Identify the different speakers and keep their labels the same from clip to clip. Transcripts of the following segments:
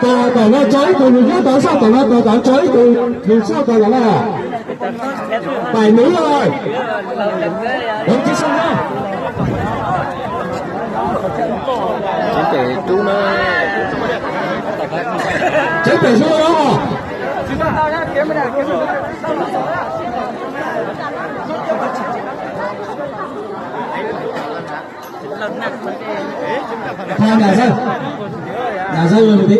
Speaker 1: tổ nó chối từ người trước tổ sau tổ nó chối từ người sau tổ là bảy nữ rồi đúng chứ xong đó
Speaker 2: chỉ để chú nó
Speaker 1: chết để số đó theo nhà dân rồi một tí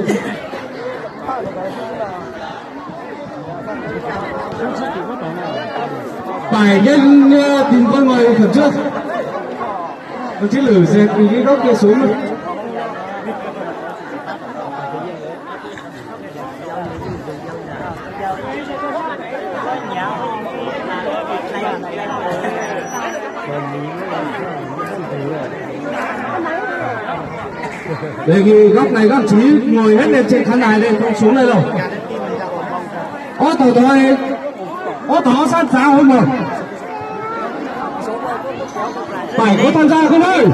Speaker 1: phải nhân tìm con người khẩn trương một chiếc lửa dệt từ cái góc kia xuống rồi đề nghị góc này các chí ngồi hết lên trên khán đài đây không xuống đây đâu ô tổ sát giá hôm rồi phải có tham gia không ơi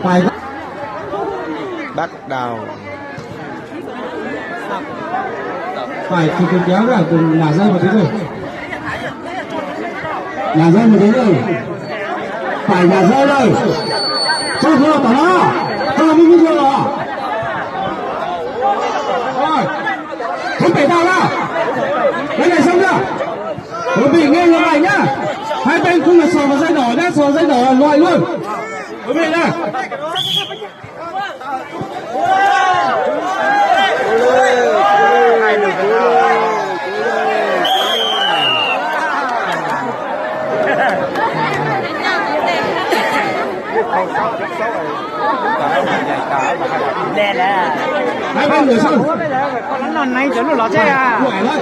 Speaker 1: phải
Speaker 2: bắt đầu
Speaker 1: phải thì cứ kéo cả cùng nhà dân một tí rồi nhà dân một tí rồi phải nhà dân rồi cho vừa tỏ nó cho mình như vừa rồi không phải đâu đâu cái này xong chưa chuẩn bị nghe như này nhá hai bên không là sò vào dây đỏ nhá sò dây đỏ loại luôn chuẩn bị nhá
Speaker 3: Đen à.
Speaker 1: hai bên người xong
Speaker 3: Con nó này chuẩn nó chết à.
Speaker 1: khỏe đấy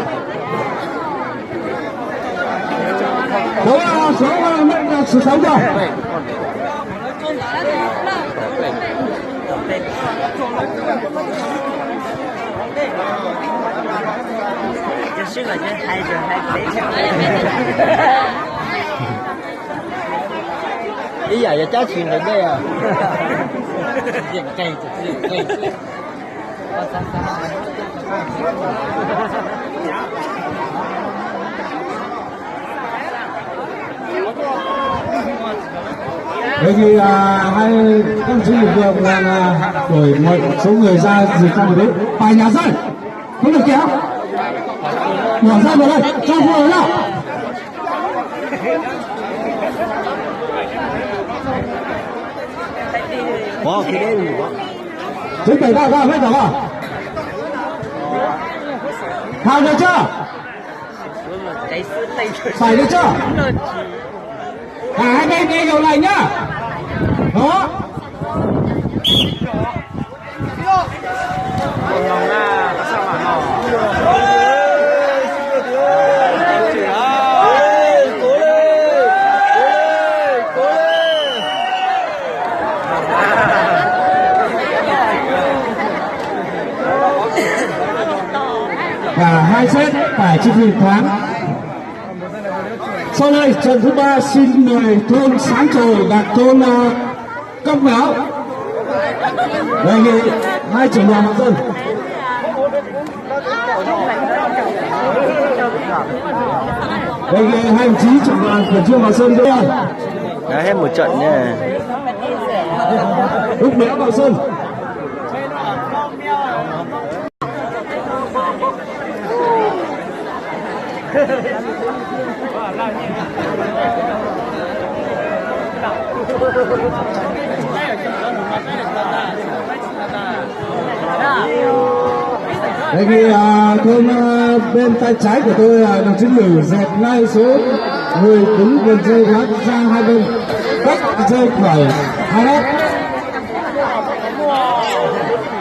Speaker 1: số 6 rồi
Speaker 3: Chứ sức là chứ hai giờ hai
Speaker 2: ý giải cho cháu chuyện đến đây à
Speaker 3: điểm cây
Speaker 1: bởi vì hai công chí lực lượng là đổi mọi số người ra dịp trong đấy phải nhà dân không được kéo bỏ ra vào đây cho vừa nào
Speaker 2: có cái đấy
Speaker 1: chính phải ra hết rồi thao được chưa phải được chưa hai bên nghe đầu này nhá đó cả hai set phải chịu hình thoáng. Sau đây trận thứ 3 xin mời thôn Sáng Trồi đạt thôn Cốc Méo đề nghị hai trưởng đoàn mặt dân đề nghị hai đồng chí trưởng đoàn của Trương Bảo Sơn đưa
Speaker 2: đã hết một trận nha.
Speaker 1: Cốc Méo Bảo Sơn đề nghị thôn bên tay trái của tôi đồng chí Lử dẹp ngay số người cứng vườn dây gác ra hai bên cách dây khỏi 2 mét.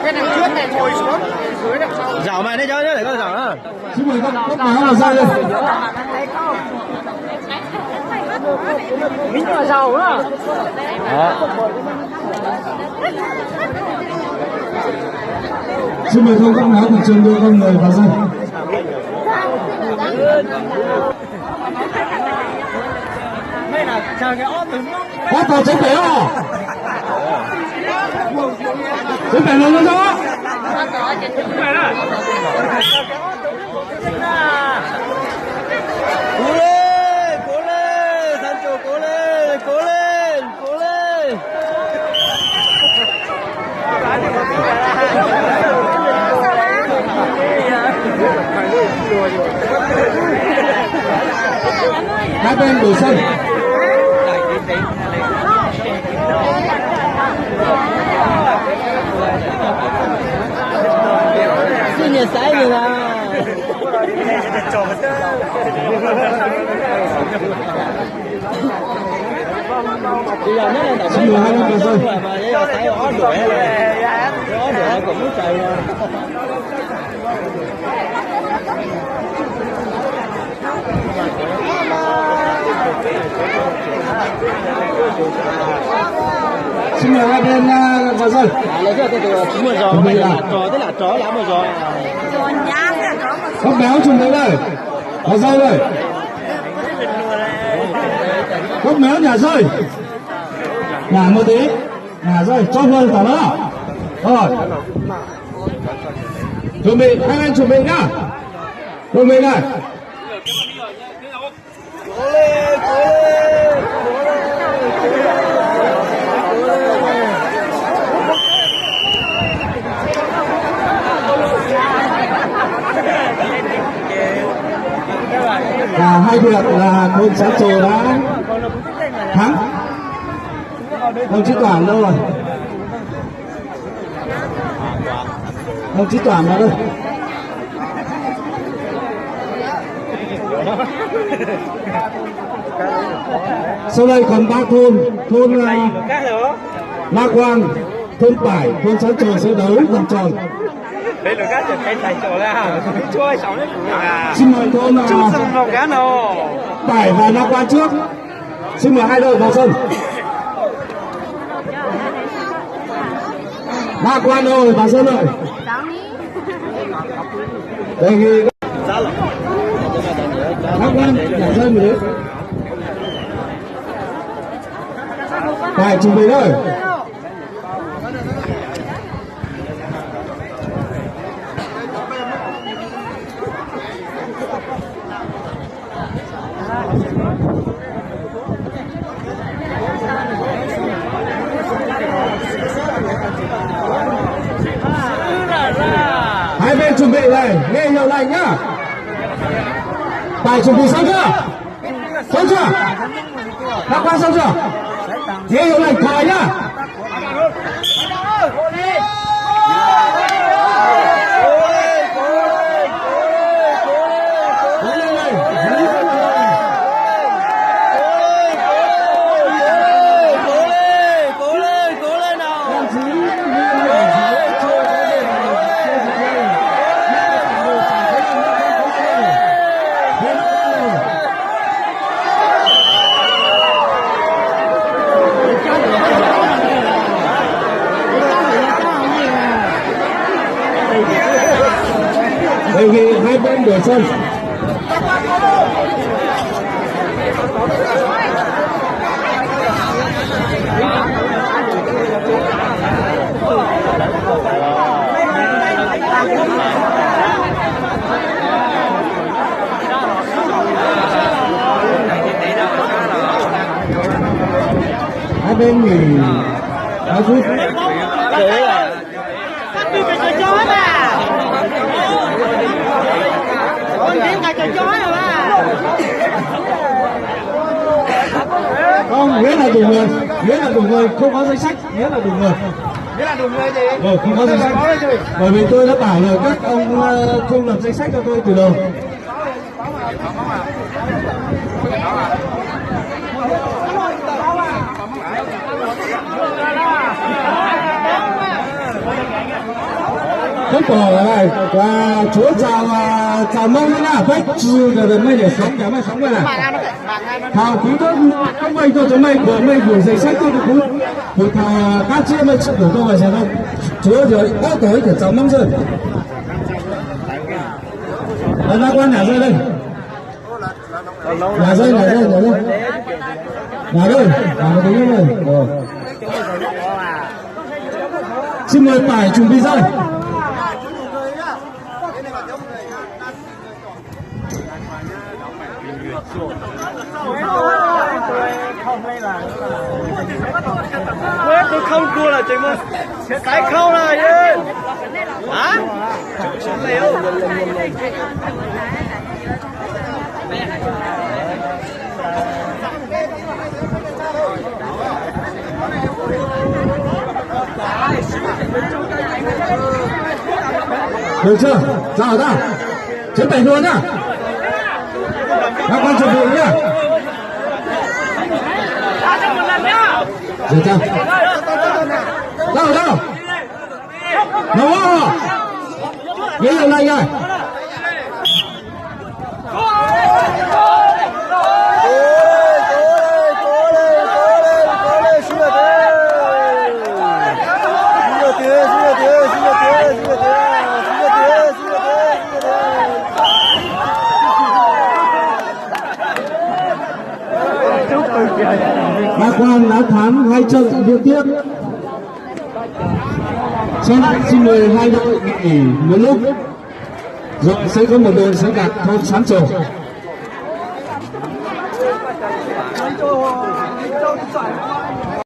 Speaker 3: Cái đằng trước này ngồi xuống dưới đằng sau.
Speaker 2: Dạo mày đấy cho nhớ để con dạo á.
Speaker 1: Xin mời các áo vào ra đây.
Speaker 3: Mình là giàu đó.
Speaker 1: Xin mời thôn các áo của trường đưa con người vào dân.
Speaker 2: Đây là chờ cái ốp đứng
Speaker 1: Ốp vào chuẩn bị không? Chuẩn bị luôn đó.
Speaker 2: cố lên, Sancho cố lên, cố lên, cố lên.
Speaker 1: Hai bên đổi sân.
Speaker 2: Xin nhờ sai rồi nào. Bây giờ nhất là tổng
Speaker 1: Xin mời hai bên đổi sân.
Speaker 2: mà đây là sai ó đuổi hay là ó đuổi cũng muốn chạy rồi.
Speaker 1: Xin mời hai bên vào sân.
Speaker 2: Lấy cho tôi chín một giò, bây giờ là chó, tức là chó lá một giò.
Speaker 1: Con béo chuẩn bị đây. Vào sân đây. Con béo nhả rơi. Nhả một tí. Nhả rơi, cho vơi vào đó. Rồi. Chuẩn bị, hai bên chuẩn bị nhá. Chuẩn bị này.
Speaker 2: Cố lên, cố lên.
Speaker 1: Và hai việc là thôn Sancho đã thắng. Đồng chí Toản đâu rồi? Đồng chí Toản vào đây. Sau đây còn ba thôn La Quang, thôn Pải, thôn Sancho sẽ đấu vòng tròn.
Speaker 2: Đây là cái chuyện thành chỗ là chơi sống đấy.
Speaker 1: Xin mời thôn
Speaker 2: Không cá nào.
Speaker 1: Pải và La Quang trước. Xin mời hai đội vào sân. La Quang rồi vào sân rồi. Đề nghị La Quang trả sân rồi đấy. Phải chuẩn bị rồi. Hai bên chuẩn bị này, nghe hiệu lệnh nhá. Phải chuẩn bị xong chưa? Xong chưa? La Quang xong chưa? Nghe hiệu lệnh khỏi nhá. Đề nghị hai bên đổi sân. Hai bên nghỉ 2 phút. Không, nghĩa là đủ người, nghĩa là đủ người, không có danh sách, nghĩa là đủ người.
Speaker 3: Nghĩa là đủ người gì?
Speaker 1: Không có danh sách. Bởi vì tôi đã bảo là các ông không lập danh sách cho tôi từ đầu. Rất cổ này và chúa chào mong nhá, vách chiều rồi mấy để sống kéo mày sống vậy này. Thảo quý tôi không mày tôi cho mày của mày gửi danh sách tôi cũng của thảo các chị mày của tôi vào xem không. Chúa rồi có tới để chào mong rồi. La Quang nhả rơi đây. Nhà rơi, nhà rơi, nhà rơi. Nhà rơi, nhà một tiếng rồi. Rồi. Xin mời Tài chuẩn bị rơi.
Speaker 2: Quét tôi không cua là chị mà cái không là gì hả liều
Speaker 1: Được chưa? Ra. Chuẩn bị luôn nhá. Các con chuẩn bị nhá. Rồi ra. Đâu. Nó. Ghế ở đây rồi. Bà Quang đã thắng 2 trận liên tiếp. Xin mời hai đội nghỉ một lúc, rồi sẽ có một đội sẽ gạt thôn Sán Trổ.